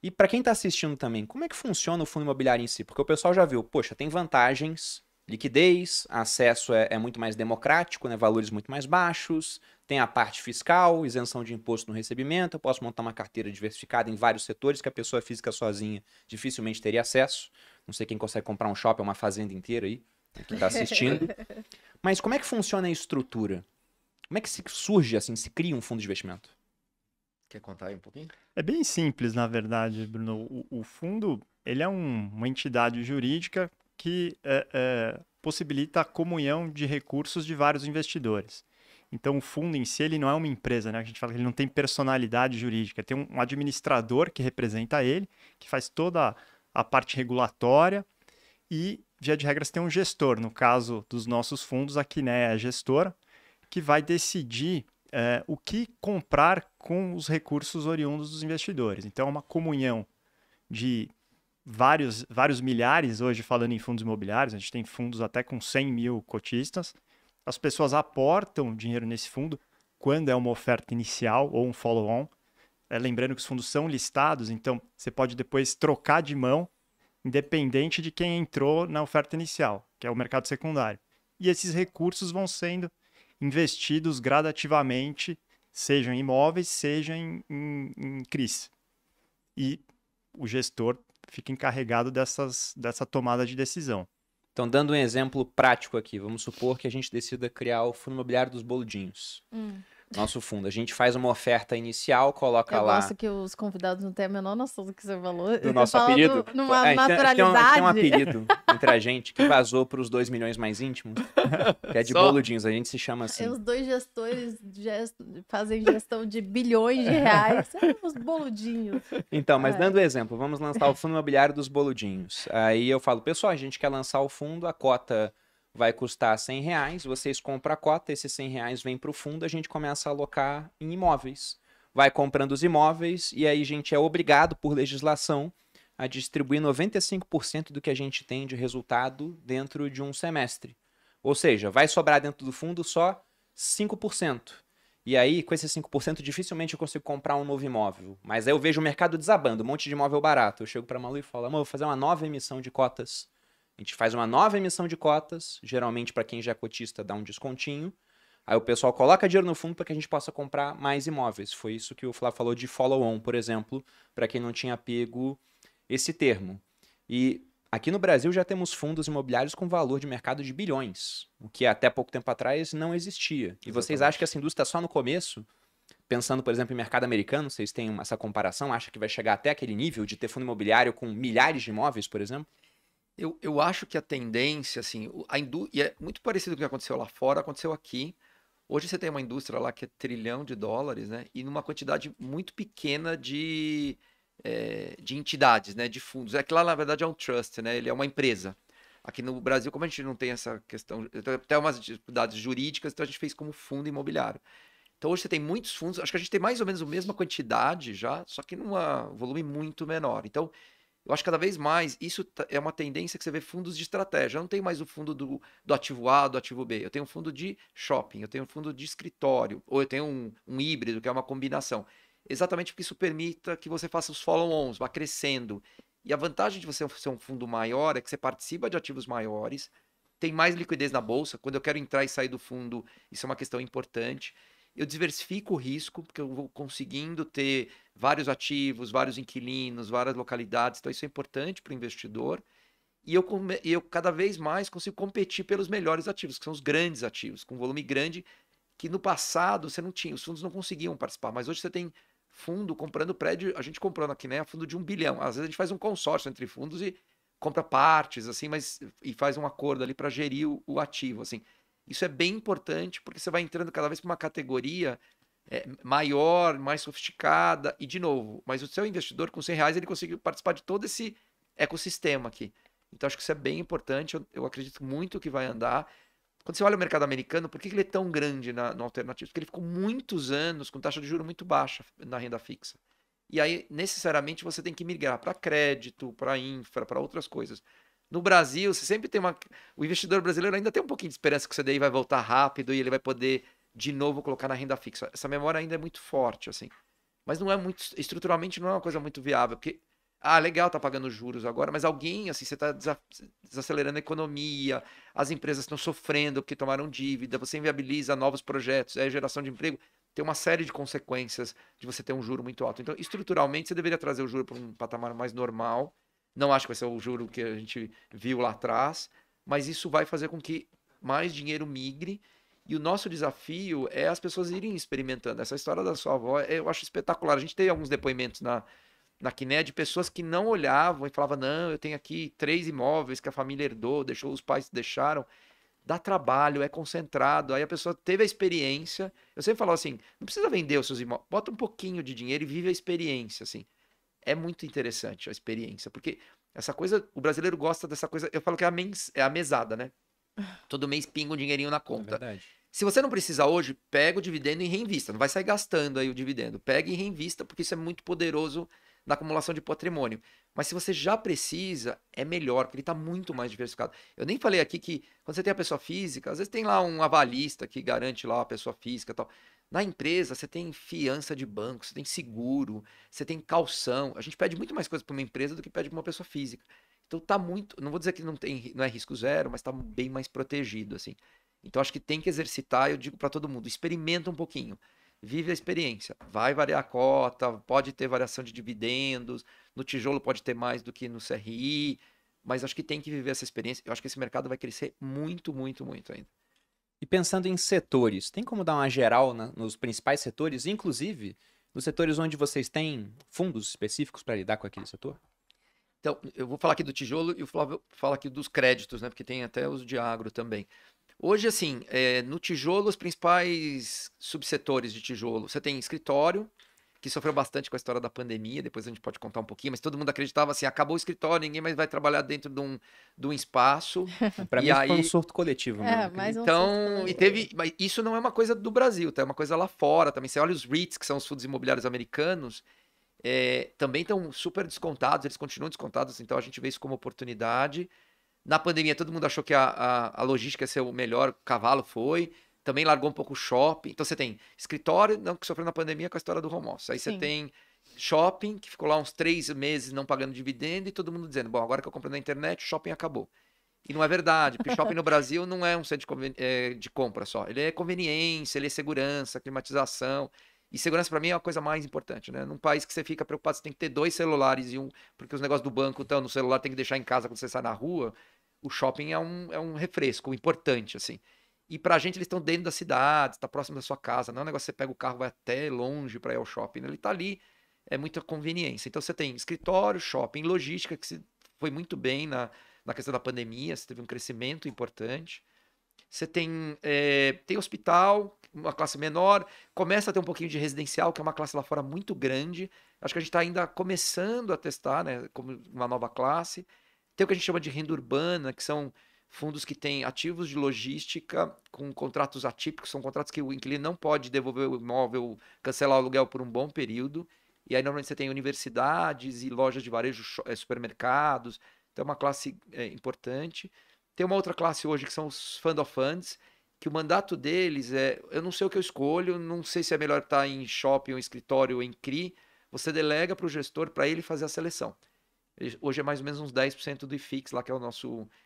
E para quem está assistindo também, como é que funciona o fundo imobiliário em si? Porque o pessoal já viu, poxa, tem vantagens, liquidez, acesso é muito mais democrático, né? Valores muito mais baixos, tem a parte fiscal, isenção de imposto no recebimento, eu posso montar uma carteira diversificada em vários setores que a pessoa física sozinha dificilmente teria acesso. Não sei quem consegue comprar um shopping, uma fazenda inteira aí, né, que está assistindo. Mas como é que funciona a estrutura? Como é que se surge, assim, se cria um fundo de investimento? Quer contar aí um pouquinho? É bem simples, na verdade, Bruno. O fundo, ele é uma entidade jurídica que possibilita a comunhão de recursos de vários investidores. Então, o fundo em si, ele não é uma empresa, né? A gente fala que ele não tem personalidade jurídica. Tem um administrador que representa ele, que faz toda a parte regulatória e, via de regras, tem um gestor. No caso dos nossos fundos, a Quiné é a gestora, que vai decidir o que comprar com os recursos oriundos dos investidores. Então, é uma comunhão de vários milhares, hoje falando em fundos imobiliários, a gente tem fundos até com 100 mil cotistas. As pessoas aportam dinheiro nesse fundo quando é uma oferta inicial ou um follow-on. Lembrando que os fundos são listados, então você pode depois trocar de mão, independente de quem entrou na oferta inicial, que é o mercado secundário. E esses recursos vão sendo investidos gradativamente, seja em imóveis, seja em CRIs. E o gestor fica encarregado dessa tomada de decisão. Então, dando um exemplo prático aqui, vamos supor que a gente decida criar o fundo imobiliário dos boludinhos. Nosso fundo. A gente faz uma oferta inicial, coloca lá... Eu gosto que os convidados não têm a menor noção do que você falou. Do nosso Fala apelido? Numa A gente naturalidade. tem um apelido entre a gente que vazou para os 2 milhões mais íntimos, que é de boludinhos. A gente se chama assim. Os dois gestores fazem gestão de bilhões de reais. Os boludinhos. Então, mas dando exemplo, vamos lançar o fundo imobiliário dos boludinhos. Aí eu falo, pessoal, a gente quer lançar o fundo, a cota vai custar R$100, vocês compram a cota, esses R$100 vem para o fundo, a gente começa a alocar em imóveis. Vai comprando os imóveis e aí a gente é obrigado, por legislação, a distribuir 95% do que a gente tem de resultado dentro de um semestre. Ou seja, vai sobrar dentro do fundo só 5%. E aí, com esses 5%, dificilmente eu consigo comprar um novo imóvel. Mas aí eu vejo o mercado desabando, um monte de imóvel barato. Eu chego para a Malu e falo, amor, vou fazer uma nova emissão de cotas. A gente faz uma nova emissão de cotas, geralmente para quem já é cotista dá um descontinho. Aí o pessoal coloca dinheiro no fundo para que a gente possa comprar mais imóveis. Foi isso que o Flávio falou de follow-on, por exemplo, para quem não tinha pego esse termo. E aqui no Brasil já temos fundos imobiliários com valor de mercado de bilhões, o que até pouco tempo atrás não existia. E Exatamente. vocês acham que essa indústria está só no começo? Pensando, por exemplo, em mercado americano, vocês têm essa comparação? Acha que vai chegar até aquele nível de ter fundo imobiliário com milhares de imóveis, por exemplo? Eu acho que a tendência, assim, e é muito parecido com o que aconteceu lá fora, aconteceu aqui. Hoje você tem uma indústria lá que é trilhão de dólares, né? E numa quantidade muito pequena de entidades, né? De fundos. É que lá, na verdade, é um trust, né? Ele é uma empresa. Aqui no Brasil, como a gente não tem essa questão, até umas dificuldades jurídicas, então a gente fez como fundo imobiliário. Então hoje você tem muitos fundos, acho que a gente tem mais ou menos a mesma quantidade já, só que num volume muito menor. Então, eu acho que cada vez mais isso é uma tendência que você vê fundos de estratégia. Eu não tenho mais o fundo do ativo A, do ativo B. Eu tenho um fundo de shopping, eu tenho um fundo de escritório, ou eu tenho um híbrido, que é uma combinação. Exatamente porque isso permita que você faça os follow-ons, vá crescendo. E a vantagem de você ser um fundo maior é que você participa de ativos maiores, tem mais liquidez na bolsa. Quando eu quero entrar e sair do fundo, isso é uma questão importante. Eu diversifico o risco, porque eu vou conseguindo ter vários ativos, vários inquilinos, várias localidades. Então, isso é importante para o investidor. E eu cada vez mais consigo competir pelos melhores ativos, que são os grandes ativos, com volume grande, que no passado você não tinha, os fundos não conseguiam participar. Mas hoje você tem fundo comprando prédio, a gente comprou aqui, né? Fundo de 1 bilhão. Às vezes a gente faz um consórcio entre fundos e compra partes, assim, e faz um acordo ali para gerir o ativo, assim. Isso é bem importante, porque você vai entrando cada vez para uma categoria maior, mais sofisticada, e de novo, mas o seu investidor com R$100 ele consegue participar de todo esse ecossistema aqui. Então acho que isso é bem importante, eu acredito muito que vai andar. Quando você olha o mercado americano, por que ele é tão grande no alternativo? Porque ele ficou muitos anos com taxa de juros muito baixa na renda fixa. E aí, necessariamente, você tem que migrar para crédito, para infra, para outras coisas. No Brasil, você sempre tem o investidor brasileiro ainda tem um pouquinho de esperança que o CDI vai voltar rápido e ele vai poder de novo colocar na renda fixa. Essa memória ainda é muito forte, assim. Mas não é muito, estruturalmente não é uma coisa muito viável, porque legal, tá pagando juros agora, mas alguém, assim, você tá desacelerando a economia, as empresas estão sofrendo porque tomaram dívida, você inviabiliza novos projetos, geração de emprego, tem uma série de consequências de você ter um juro muito alto. Então, estruturalmente, você deveria trazer o juro para um patamar mais normal. Não acho que vai ser o juro que a gente viu lá atrás, mas isso vai fazer com que mais dinheiro migre. E o nosso desafio é as pessoas irem experimentando. Essa história da sua avó, eu acho espetacular. A gente teve alguns depoimentos na Quiné de pessoas que não olhavam e falavam, não, eu tenho aqui 3 imóveis que a família herdou, deixou, os pais deixaram. Dá trabalho, é concentrado. Aí a pessoa teve a experiência. Eu sempre falo assim, não precisa vender os seus imóveis, bota um pouquinho de dinheiro e vive a experiência, assim. É muito interessante a experiência, porque essa coisa, o brasileiro gosta dessa coisa, eu falo que é a mesada, né? Todo mês pinga um dinheirinho na É conta. verdade. Se você não precisa hoje, pega o dividendo e reinvista. Não vai sair gastando aí o dividendo. Pega e reinvista, porque isso é muito poderoso na acumulação de patrimônio. Mas se você já precisa, é melhor, porque ele está muito mais diversificado. Eu nem falei aqui que quando você tem a pessoa física, às vezes tem lá um avalista que garante lá a pessoa física e tal. Na empresa, você tem fiança de banco, você tem seguro, você tem calção. A gente pede muito mais coisa para uma empresa do que pede para uma pessoa física. Então tá muito, não vou dizer que não é risco zero, mas está bem mais protegido, assim. Então acho que tem que exercitar, eu digo para todo mundo, experimenta um pouquinho, vive a experiência. Vai variar a cota, pode ter variação de dividendos, no tijolo pode ter mais do que no CRI, mas acho que tem que viver essa experiência. Eu acho que esse mercado vai crescer muito, muito, muito ainda. E pensando em setores, tem como dar uma geral nos principais setores, inclusive nos setores onde vocês têm fundos específicos para lidar com aquele setor? Então, eu vou falar aqui do tijolo e o Flávio fala aqui dos créditos, né? Porque tem até os de agro também. Hoje, assim, no tijolo, os principais subsetores de tijolo, você tem escritório, que sofreu bastante com a história da pandemia, depois a gente pode contar um pouquinho, mas todo mundo acreditava assim, acabou o escritório, ninguém mais vai trabalhar dentro de um espaço. Para mim, E isso foi um aí, surto coletivo mesmo. mais um então, mas isso não é uma coisa do Brasil, tá? É uma coisa lá fora também. Você olha os REITs, que são os fundos imobiliários americanos, também estão super descontados, eles continuam descontados, então a gente vê isso como oportunidade. Na pandemia, todo mundo achou que a logística ia ser o melhor, o cavalo foi. Também largou um pouco o shopping. Então você tem escritório, não, que sofreu na pandemia com a história do home office. Aí você Sim. tem shopping, que ficou lá uns 3 meses não pagando dividendo, e todo mundo dizendo, bom, agora que eu compro na internet, o shopping acabou. E não é verdade, porque shopping no Brasil não é um centro de compra só. Ele é conveniência, ele é segurança, climatização. E segurança para mim é a coisa mais importante, né? Num país que você fica preocupado, você tem que ter 2 celulares e porque os negócios do banco estão no celular, tem que deixar em casa quando você sai na rua. O shopping é um refresco importante, assim. E pra gente eles estão dentro da cidade, está próximo da sua casa. Não é um negócio que você pega o carro, vai até longe para ir ao shopping. Ele tá ali, é muita conveniência. Então você tem escritório, shopping, logística, que foi muito bem na questão da pandemia, você teve um crescimento importante. Você tem hospital, uma classe menor, começa a ter um pouquinho de residencial, que é uma classe lá fora muito grande. Acho que a gente está ainda começando a testar, né, como uma nova classe. Tem o que a gente chama de renda urbana, que são fundos que têm ativos de logística com contratos atípicos, são contratos que o inquilino não pode devolver o imóvel, cancelar o aluguel por um bom período. E aí normalmente você tem universidades e lojas de varejo, supermercados. Então é uma classe importante. Tem uma outra classe hoje que são os Fund of Funds, que o mandato deles eu não sei o que eu escolho, não sei se é melhor estar em shopping ou em escritório ou em CRI, você delega para o gestor para ele fazer a seleção. Hoje é mais ou menos uns 10% do IFIX, lá que é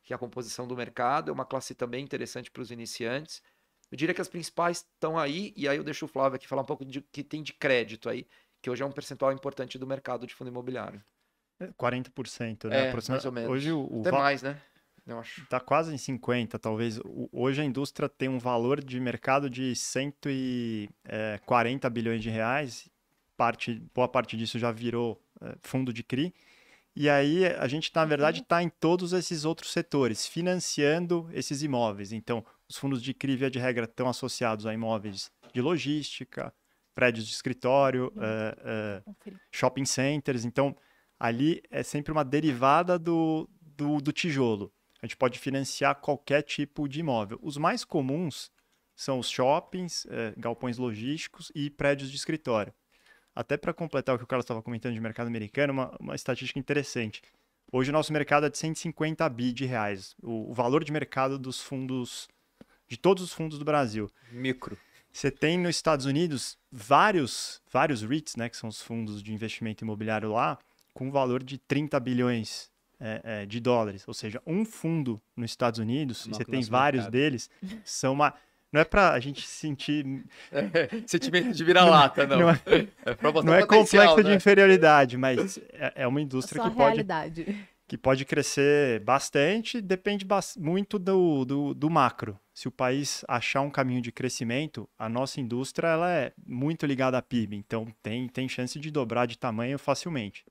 que é a composição do mercado, é uma classe também interessante para os iniciantes. Eu diria que as principais estão aí, e aí eu deixo o Flávio aqui falar um pouco de que tem de crédito aí, que hoje é um percentual importante do mercado de fundo imobiliário. 40%, né? Mais ou menos. Hoje até mais, né? Eu acho. Está quase em 50%, talvez. Hoje a indústria tem um valor de mercado de 140 bilhões de reais. Boa parte disso já virou fundo de CRI. E aí a gente, na verdade, está em todos esses outros setores, financiando esses imóveis. Então, os fundos de CRI, via de regra, estão associados a imóveis de logística, prédios de escritório, shopping centers. Então, ali é sempre uma derivada do tijolo. A gente pode financiar qualquer tipo de imóvel. Os mais comuns são os shoppings, galpões logísticos e prédios de escritório. Até para completar o que o Carlos estava comentando de mercado americano, uma estatística interessante. Hoje o nosso mercado é de 150 bi de reais. O valor de mercado dos fundos, de todos os fundos do Brasil. Micro. Você tem nos Estados Unidos vários REITs, né, que são os fundos de investimento imobiliário lá, com valor de 30 bilhões de dólares. Ou seja, um fundo nos Estados Unidos, e você tem vários deles, são uma... Não é para a gente sentir... Sentimento de vira-lata, não. Pra botar não é potencial, complexo né? de inferioridade, mas é uma indústria Só que a realidade. pode crescer bastante, depende muito do macro. Se o país achar um caminho de crescimento, a nossa indústria ela é muito ligada à PIB, então tem chance de dobrar de tamanho facilmente.